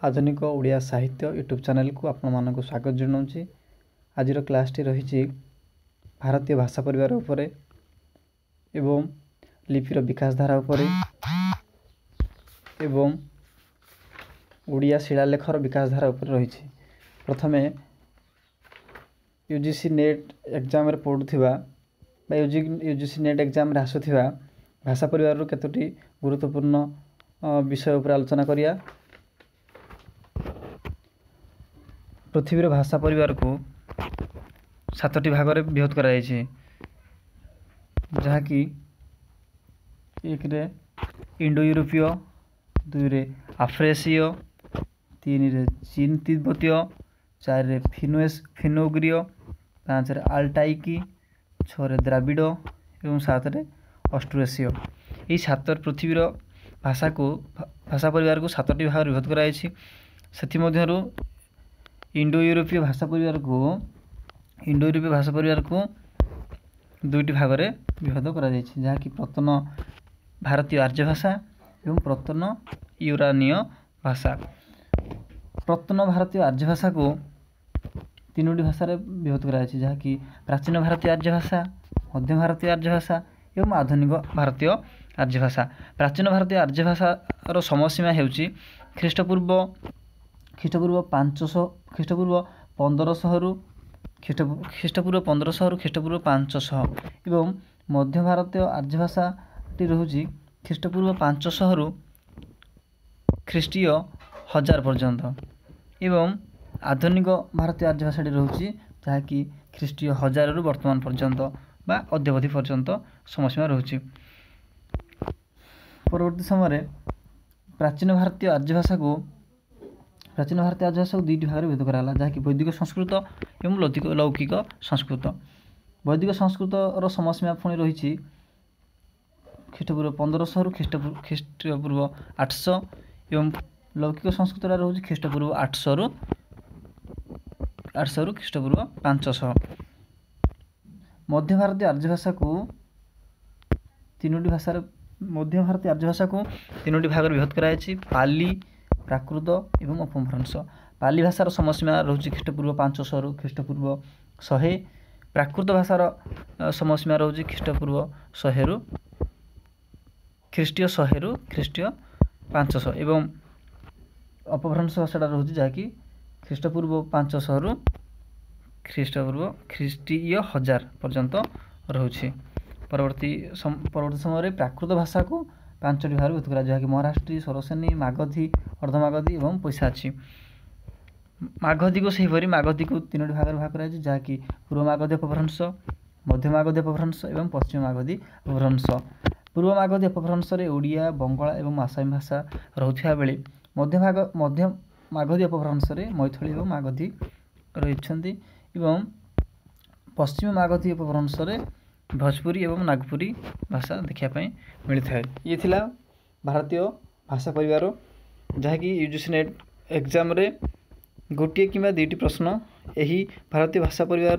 आधुनिक ओडिया साहित्य YouTube channel को आपण मानक स्वागत जनाऊँगी। आज क्लास रही भारतीय भाषा परिवार उपरे एवं लिपिर विकास धारा उपरे एवं ओडिया शिलालेखर विकास धारा उपरे रही। प्रथमे यूजीसी नेट एग्जाम रे पढ़ुथिबा बा यूजीसी नेट एग्जाम रे आसुथिबा भाषा परिवार रो केतोटी गुरुत्वपूर्ण विषय उपर आलोचना करिया। पृथ्वीर भाषा परिवार को 7टी भाग में विभक्त करा जहाँकि 1 रे इंडो यूरोपीय, 2 रे आफ्रेसीय, 3 रे चीन तिब्बतीय, 4 रे फिनोग्रीय, 5 रे आल्टाइकी, 6 रे द्राविड़ एवं 7 रे ऑस्ट्रोएसीय। यही 7 पृथ्वीर भाषा परिवार को 7टी भाग विभक्त कराई। से इंडो यूरोपीय भाषा परिवार को 2टी भाग में विभक्त करा जहाँकि प्रतन भारतीय आर्य भाषा एवं प्रतन यूरानीय भाषा। प्रतन भारतीय आर्य भाषा को 3टी भाषा रे विभक्त करा जहाँकि प्राचीन भारतीय आर्य भाषा, मध्य भारतीय आर्य भाषा एवं आधुनिक भारतीय आर्य भाषा। प्राचीन भारतीय आर्य भाषार समयसीमा हेउची ख्रीष्टपूर्व 1500 ख्रीष्टपूर्व 1500 रु ख्रीष्टपूर्व 500 एवं मध्य भारतीय आर्य भाषाटी रोचे ख्रीष्टपूर्व 500 रु ख्रीष्टीय 1000 पर्यंत एवं आधुनिक भारतीय आर्य भाषाटी रोचे जहाँकि ख्रीष्टीय 1000 रु वर्तमान पर्यंत बा अद्यावधि पर्यंत समयसीमा रोचे। परवर्ती समय प्राचीन भारतीय आर्य भाषा को 2टी भाग में विभक्त कराला जहाँकि वैदिक संस्कृत एवं लौकिक संस्कृत। वैदिक संस्कृतर समयसीमा पुणी रही ख्रीष्टपूर्व 1500 रु ख्रीष्टपूर्व 800 एवं लौकिक संस्कृत रोचे ख्रीष्टपूर्व 800 रु ख्रीष्टपूर्व 500। मध्य भारतीय आर्य भाषा को 3टी भाग में विभक्त कराई पाली, प्राकृत एवं अपभ्रंश। पाली भाषार समयसीमा रोचे ख्रीष्टपूर्व 500 रु ख्रीष्टपूर्व 100। प्राकृत भाषार समयसीमा रोचे ख्रीष्टपूर्व 100 रु ख्रीष्टीय 100 रु ख्रीष्टीय 500 एवं अपभ्रंश भाषाटा रोचे जहाँकि ख्रीष्टपूर्व 500 रु ख्रीष्टीय 1000 पर्यंत रोचे। परवर्ती समय प्राकृत भाषा को 5टी भाग विभक्त करा जहाँकि महाराष्ट्री, सरसेनी, मागधी, अर्धमागधी एवं पैसाची। मागधी को सहीपरी मागधी को 3टी भाग में भाग करा जहाँकि पूर्व मागधी अपभ्रंश, मध्य मागधी अपभ्रंश एवं पश्चिम मागधी अपभ्रंश। पूर्व मागधी अपभ्रंश रे ओडिया, बंगाला एवं आसामी भाषा रहुथिबा बेले मध्य मागधी अपभ्रंश रे मैथिली एवं मागधी रहिछन्ति एवं पश्चिम मागधी अपभ्रंश रे भोजपुरी एवं नागपुरी भाषा देखा मिलता है। ये थिला भारतीय भाषा परिवार जहाँकि यूजीसी नेट एग्जाम रे गोटे कि 2टी प्रश्न यही भारतीय भाषा परिवार